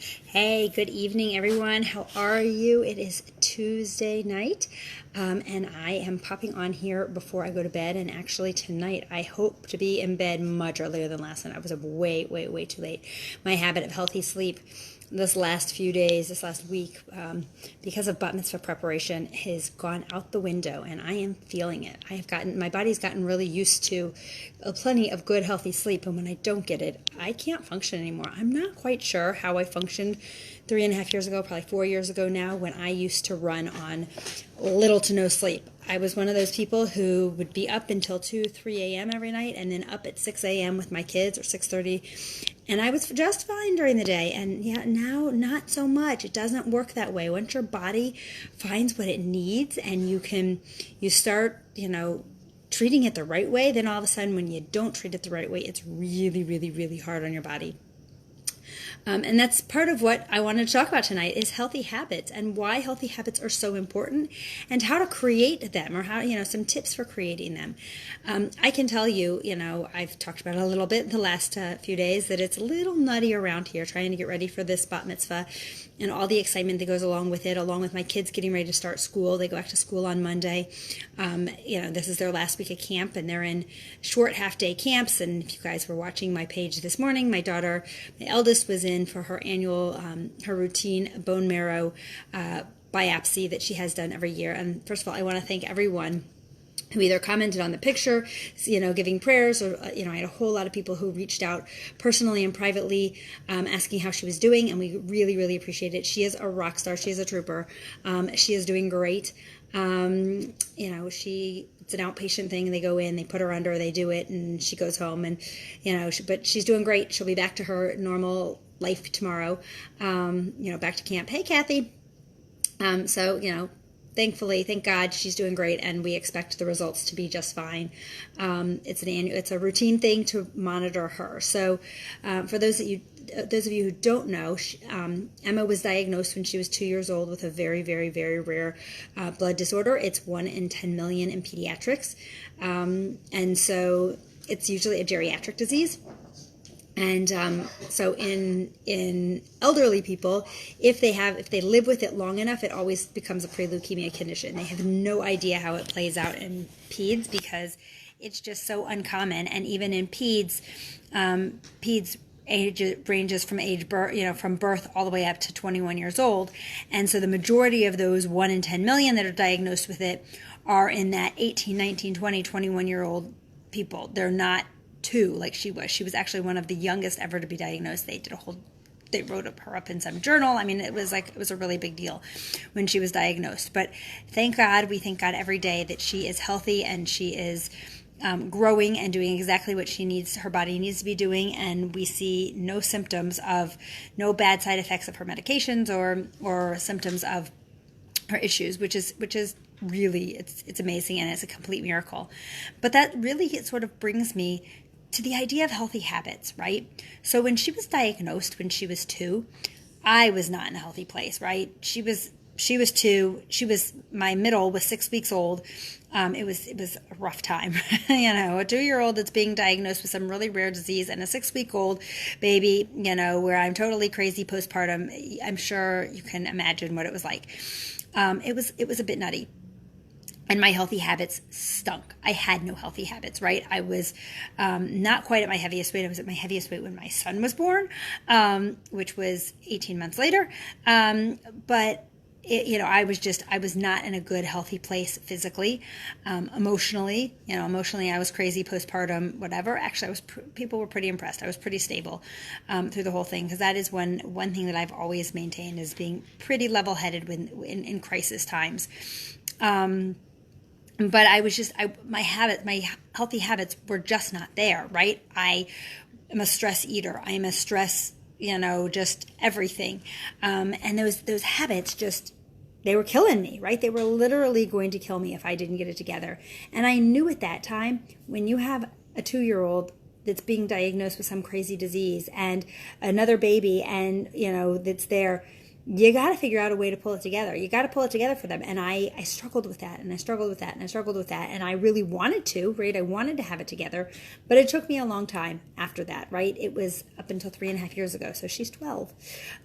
Hey, good evening, everyone. How are you? It is Tuesday night, and I am popping on here before I go to bed. And actually, tonight I hope to be in bed much earlier than last night. I was up way, way, way too late. My habit of healthy sleep this last few days, this last week, because of bat mitzvah preparation, has gone out the window, and I am feeling it. My body's gotten really used to plenty of good, healthy sleep, and when I don't get it, I can't function anymore. I'm not quite sure how I functioned 3.5 years ago, probably 4 years ago now, when I used to run on little to no sleep. I was one of those people who would be up until 2, 3 a.m. every night, and then up at 6 a.m. with my kids, or 6:30, and I was just fine during the day. And yeah, now not so much. It doesn't work that way. Once your body finds what it needs, and you start, treating it the right way, then all of a sudden when you don't treat it the right way, it's really, really, really hard on your body. And that's part of what I wanted to talk about tonight is healthy habits and why healthy habits are so important and how to create them, or how, some tips for creating them. I can tell you, I've talked about it a little bit in the last few days, that it's a little nutty around here trying to get ready for this bat mitzvah and all the excitement that goes along with it, along with my kids getting ready to start school. They go back to school on Monday. This is their last week of camp, and they're in short half-day camps. And if you guys were watching my page this morning, my daughter, my eldest, was in for her annual, her routine bone marrow biopsy that she has done every year. And first of all, I want to thank everyone who either commented on the picture, giving prayers, or, I had a whole lot of people who reached out personally and privately asking how she was doing, and we really, really appreciate it. She is a rock star. She is a trooper. She is doing great. It's an outpatient thing. They go in, they put her under, they do it, and she goes home. And, but she's doing great. She'll be back to her normal life tomorrow, back to camp. Hey, Kathy. Thankfully, thank God, she's doing great, and we expect the results to be just fine. It's a routine thing to monitor her. So, for those of you who don't know, Emma was diagnosed when she was 2 years old with a very, very, very rare blood disorder. It's 1 in 10 million in pediatrics, and so it's usually a geriatric disease. And so in elderly people, if they live with it long enough, it always becomes a pre-leukemia condition. They have no idea how it plays out in peds because it's just so uncommon. And even in peds age ranges from birth all the way up to 21 years old. And so the majority of those 1 in 10 million that are diagnosed with it are in that 18, 19, 20, 21-year-old people. They're not 2 like she was. She was actually one of the youngest ever to be diagnosed. They wrote her up in some journal. I mean, it was a really big deal when she was diagnosed. But thank God, we thank God every day that she is healthy and she is growing and doing exactly what her body needs to be doing. And we see no bad side effects of her medications or symptoms of her issues, which is really, it's amazing, and it's a complete miracle. But that really sort of brings me to the idea of healthy habits, right? So when she was diagnosed when she was 2, I was not in a healthy place, right? She was 2. My middle was 6 weeks old. It was a rough time, a 2-year-old that's being diagnosed with some really rare disease, and a 6-week-old baby, where I'm totally crazy postpartum. I'm sure you can imagine what it was like. It was a bit nutty. And my healthy habits stunk. I had no healthy habits, right? I was not quite at my heaviest weight. I was at my heaviest weight when my son was born, which was 18 months later. But I was not in a good, healthy place physically, emotionally. Emotionally, I was crazy postpartum, whatever. Actually, people were pretty impressed. I was pretty stable through the whole thing, because that is one thing that I've always maintained, is being pretty level-headed in crisis times. But my healthy habits were just not there, right? I am a stress eater. I am a stress, just everything. And those habits they were killing me, right? They were literally going to kill me if I didn't get it together. And I knew at that time, when you have a 2-year-old that's being diagnosed with some crazy disease and another baby, and, that's there, you got to figure out a way to pull it together. You got to pull it together for them. And I struggled with that, and I struggled with that, and I struggled with that. And I really wanted to, right? I wanted to have it together, but it took me a long time after that, right? It was up until 3.5 years ago. So she's 12.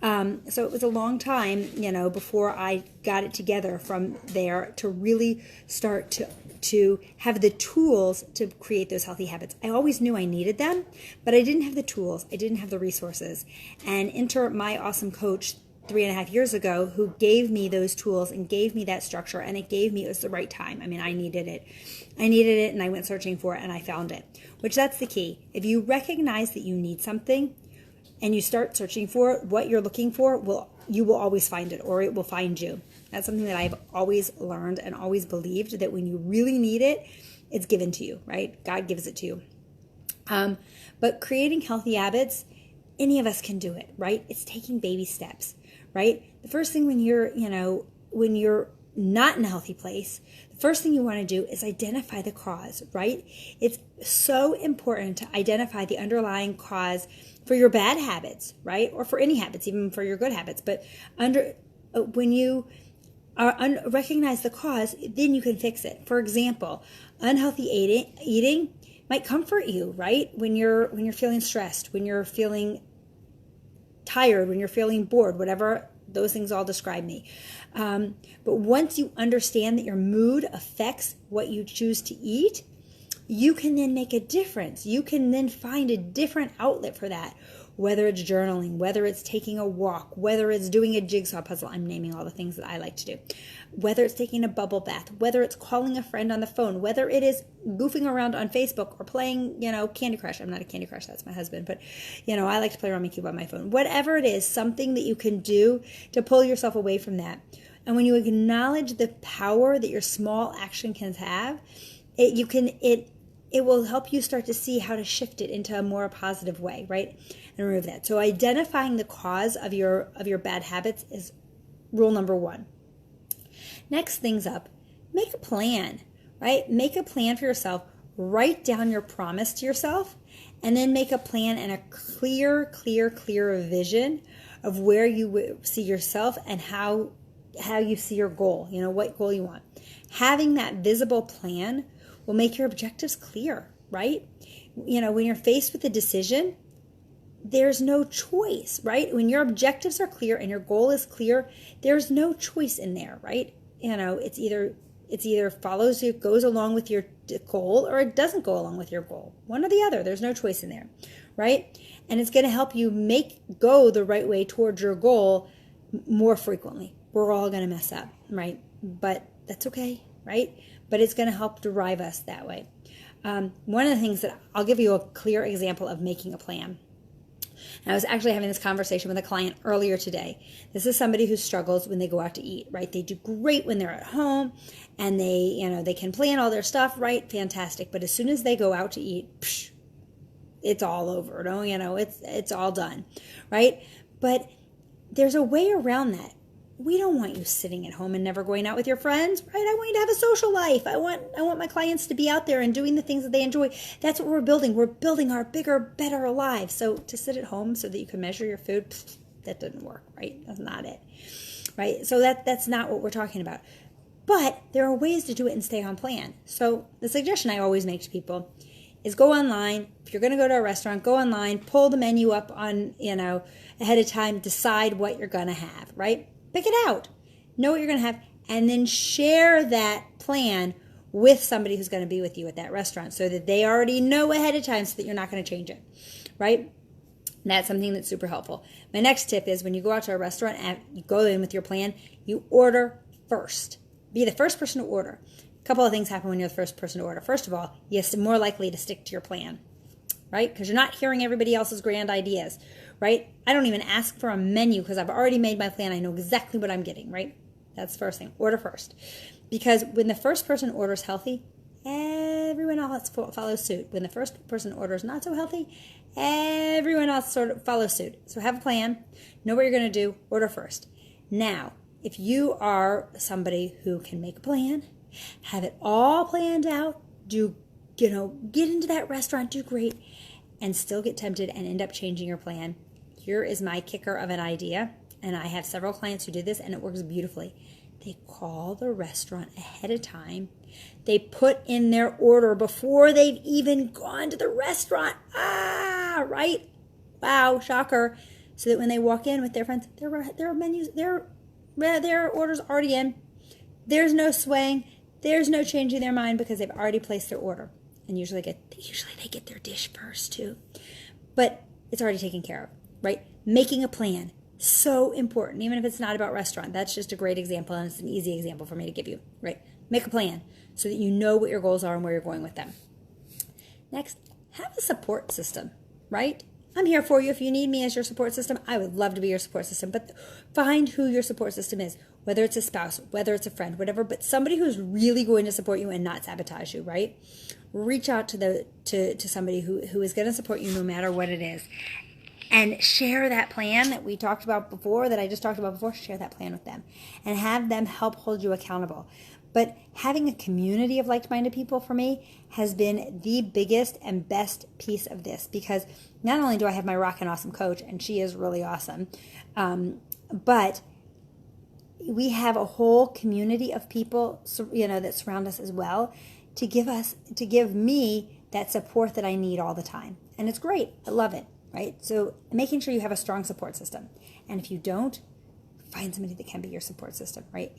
So it was a long time, before I got it together from there to really start to have the tools to create those healthy habits. I always knew I needed them, but I didn't have the tools. I didn't have the resources. And enter my awesome coach 3.5 years ago, who gave me those tools and gave me that structure, and it was the right time. I mean, I needed it, and I went searching for it, and I found it, which that's the key. If you recognize that you need something and you start searching for it, what you're looking for, you will always find it, or it will find you. That's something that I've always learned and always believed, that when you really need it, it's given to you, right? God gives it to you. But creating healthy habits, any of us can do it, right? It's taking baby steps, right? The first thing when you're not in a healthy place, the first thing you want to do is identify the cause, right? It's so important to identify the underlying cause for your bad habits, right? Or for any habits, even for your good habits. But when you recognize the cause, then you can fix it. For example, unhealthy eating might comfort you, right? When you're feeling stressed, when you're feeling tired, when you're feeling bored, whatever those things all describe me. But once you understand that your mood affects what you choose to eat, you can then make a difference. You can then find a different outlet for that, whether it's journaling, whether it's taking a walk, whether it's doing a jigsaw puzzle. I'm naming all the things that I like to do. Whether it's taking a bubble bath, whether it's calling a friend on the phone, whether it is goofing around on Facebook or playing, Candy Crush. I'm not a Candy Crush, that's my husband, but, I like to play Rummy Cube on my phone. Whatever it is, something that you can do to pull yourself away from that. And when you acknowledge the power that your small action can have, it will help you start to see how to shift it into a more positive way, right? And remove that. So identifying the cause of your bad habits is rule number 1. Next things up, make a plan, right? Make a plan for yourself. Write down your promise to yourself, and then make a plan and a clear vision of where you see yourself and how you see your goal, what goal you want. Having that visible plan will make your objectives clear, right? When you're faced with a decision, there's no choice, right? When your objectives are clear and your goal is clear, there's no choice in there, right? It's either goes along with your goal, or it doesn't go along with your goal. One or the other. There's no choice in there, right? And it's going to help you go the right way towards your goal more frequently. We're all going to mess up, right? But that's okay, right? But it's going to help drive us that way. One of the things that I'll give you a clear example of making a plan. And I was actually having this conversation with a client earlier today. This is somebody who struggles when they go out to eat, right? They do great when they're at home, and they can plan all their stuff, right? Fantastic. But as soon as they go out to eat, it's all over. It's all done, right? But there's a way around that. We don't want you sitting at home and never going out with your friends, right? I want you to have a social life. I want my clients to be out there and doing the things that they enjoy. That's what we're building. We're building our bigger, better lives. So to sit at home so that you can measure your food, that doesn't work, right? That's not it, right? So that's not what we're talking about. But there are ways to do it and stay on plan. So the suggestion I always make to people is go online. If you're going to go to a restaurant, go online, pull the menu up on, ahead of time, decide what you're going to have, right? Pick it out. Know what you're going to have, and then share that plan with somebody who's going to be with you at that restaurant so that they already know ahead of time so that you're not going to change it, right? And that's something that's super helpful. My next tip is when you go out to a restaurant and you go in with your plan, you order first. Be the first person to order. A couple of things happen when you're the first person to order. First of all, you're more likely to stick to your plan, right? Because you're not hearing everybody else's grand ideas, right? I don't even ask for a menu because I've already made my plan. I know exactly what I'm getting, right? That's the first thing. Order first. Because when the first person orders healthy, everyone else follows suit. When the first person orders not so healthy, everyone else sort of follows suit. So have a plan. Know what you're going to do. Order first. Now, if you are somebody who can make a plan, have it all planned out, get into that restaurant, do great, and still get tempted and end up changing your plan, here is my kicker of an idea. and I have several clients who did this, and it works beautifully. They call the restaurant ahead of time. They put in their order before they've even gone to the restaurant. Right? Wow, shocker. So that when they walk in with their friends, their menus, their order's already in. There's no swaying. There's no changing their mind because they've already placed their order. And usually they get their dish first too. But it's already taken care of, right? Making a plan. So important, even if it's not about restaurant. That's just a great example, and it's an easy example for me to give you, right? Make a plan so that you know what your goals are and where you're going with them. Next, have a support system, right? I'm here for you if you need me as your support system. I would love to be your support system, but find who your support system is, whether it's a spouse, whether it's a friend, whatever, but somebody who's really going to support you and not sabotage you, right? Reach out to somebody who is going to support you no matter what it is. And share that plan that we talked about before, that I just talked about before, share that plan with them. And have them help hold you accountable. But having a community of like-minded people for me has been the biggest and best piece of this. Because not only do I have my rockin' awesome coach, and she is really awesome, but we have a whole community of people, that surround us as well to give me that support that I need all the time. And it's great. I love it. Right? So making sure you have a strong support system. And if you don't, find somebody that can be your support system, right?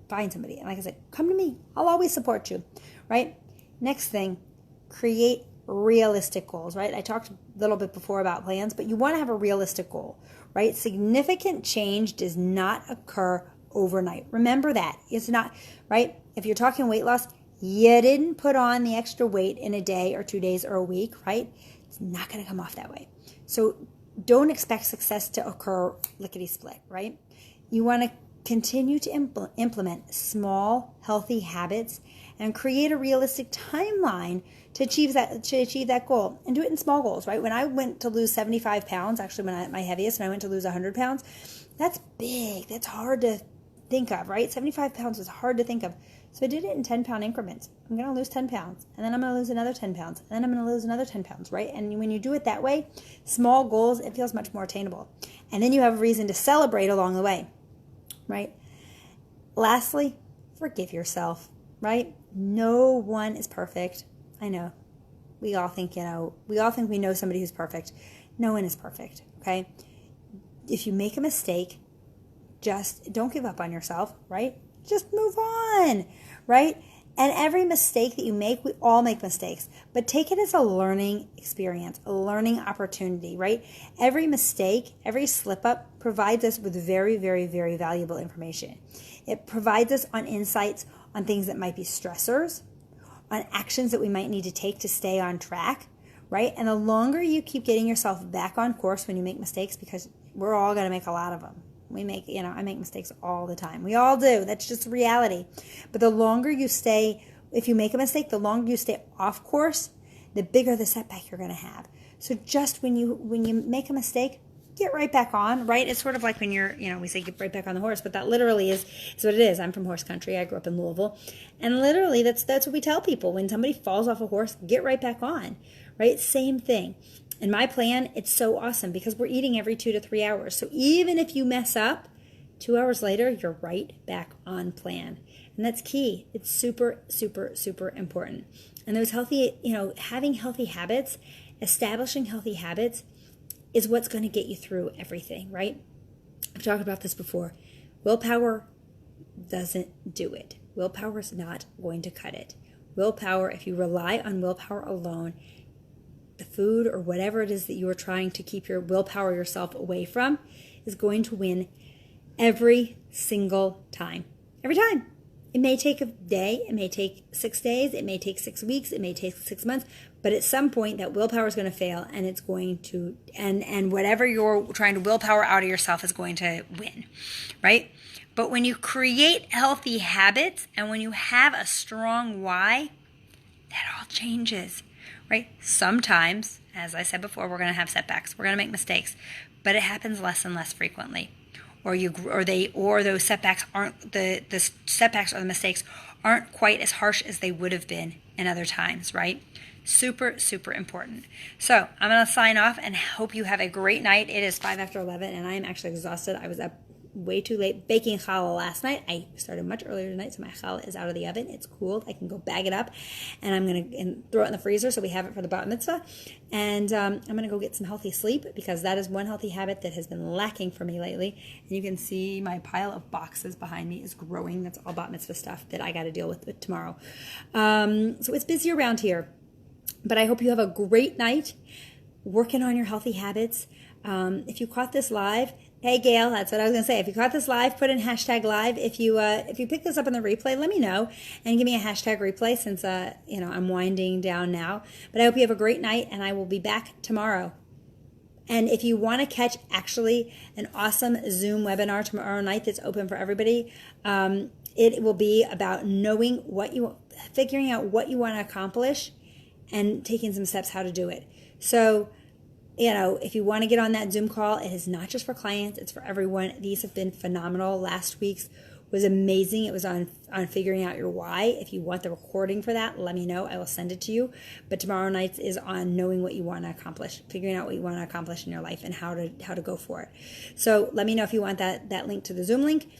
Find somebody. And like I said, come to me. I'll always support you, right? Next thing, create realistic goals, right? I talked a little bit before about plans, but you want to have a realistic goal, right? Significant change does not occur overnight. Remember that. It's not, right? If you're talking weight loss, you didn't put on the extra weight in a day or 2 days or a week, right? It's not going to come off that way. So don't expect success to occur lickety-split, right? You want to continue to implement small, healthy habits and create a realistic timeline to achieve that goal, and do it in small goals, right? When I went to lose 75 pounds, actually when I at my heaviest, and I went to lose 100 pounds, that's big. That's hard to think of, right? 75 pounds is hard to think of. So I did it in 10-pound increments. I'm going to lose 10 pounds, and then I'm going to lose another 10 pounds, and then I'm going to lose another 10 pounds, right? And when you do it that way, small goals, it feels much more attainable. And then you have a reason to celebrate along the way, right? Lastly, forgive yourself, right? No one is perfect. I know. We all think we know somebody who's perfect. No one is perfect, okay? If you make a mistake, just don't give up on yourself, right? Just move on, right? And every mistake that you make, we all make mistakes, but take it as a learning experience, a learning opportunity, right? Every mistake, every slip up provides us with very, very, very valuable information. It provides us on insights on things that might be stressors, on actions that we might need to take to stay on track, right? And the longer you keep getting yourself back on course when you make mistakes, because we're all going to make a lot of them. I make mistakes all the time. We all do. That's just reality. But the longer you stay, if you make a mistake, the longer you stay off course, the bigger the setback you're going to have. So just when you make a mistake, get right back on, right? It's sort of like when you're, we say get right back on the horse, but that literally is what it is. I'm from horse country. I grew up in Louisville. And literally that's what we tell people. When somebody falls off a horse, get right back on, right? Same thing. In my plan, it's so awesome because we're eating every 2 to 3 hours. So even if you mess up, 2 hours later, you're right back on plan. And that's key. It's super, super, super important. And those healthy, having healthy habits, establishing healthy habits is what's going to get you through everything, right? I've talked about this before. Willpower doesn't do it. Willpower is not going to cut it. Willpower, if you rely on willpower alone, the food or whatever it is that you are trying to keep your willpower yourself away from is going to win every single time. Every time. It may take a day, it may take 6 days, it may take 6 weeks, it may take 6 months, but at some point that willpower is going to fail and it's going to, and whatever you're trying to willpower out of yourself is going to win, right? But when you create healthy habits and when you have a strong why, that all changes, right? Sometimes, as I said before, we're going to have setbacks. We're going to make mistakes, but it happens less and less frequently. Or those setbacks aren't the setbacks or the mistakes aren't quite as harsh as they would have been and other times, right? Super, super important. So I'm going to sign off and hope you have a great night. It is 5 after 11 and I am actually exhausted. I was up way too late baking challah last night. I started much earlier tonight, so my challah is out of the oven. It's cooled. I can go bag it up, and I'm going to throw it in the freezer so we have it for the bat mitzvah. And I'm going to go get some healthy sleep because that is one healthy habit that has been lacking for me lately. And you can see my pile of boxes behind me is growing. That's all bat mitzvah stuff that I got to deal with tomorrow. So it's busy around here. But I hope you have a great night working on your healthy habits. If you caught this live, hey Gail, that's what I was going to say. If you caught this live, put in hashtag live. If you pick this up in the replay, let me know and give me a hashtag replay since I'm winding down now. But I hope you have a great night and I will be back tomorrow. And if you want to catch actually an awesome Zoom webinar tomorrow night that's open for everybody, it will be about figuring out what you want to accomplish and taking some steps how to do it. So, if you want to get on that Zoom call, it is not just for clients, it's for everyone. These have been phenomenal. Last week's was amazing. It was on figuring out your why. If you want the recording for that, let me know. I will send it to you. But tomorrow night's is on knowing what you want to accomplish, figuring out what you want to accomplish in your life and how to go for it. So let me know if you want that link to the Zoom link.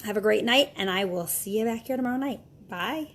Have a great night, and I will see you back here tomorrow night. Bye.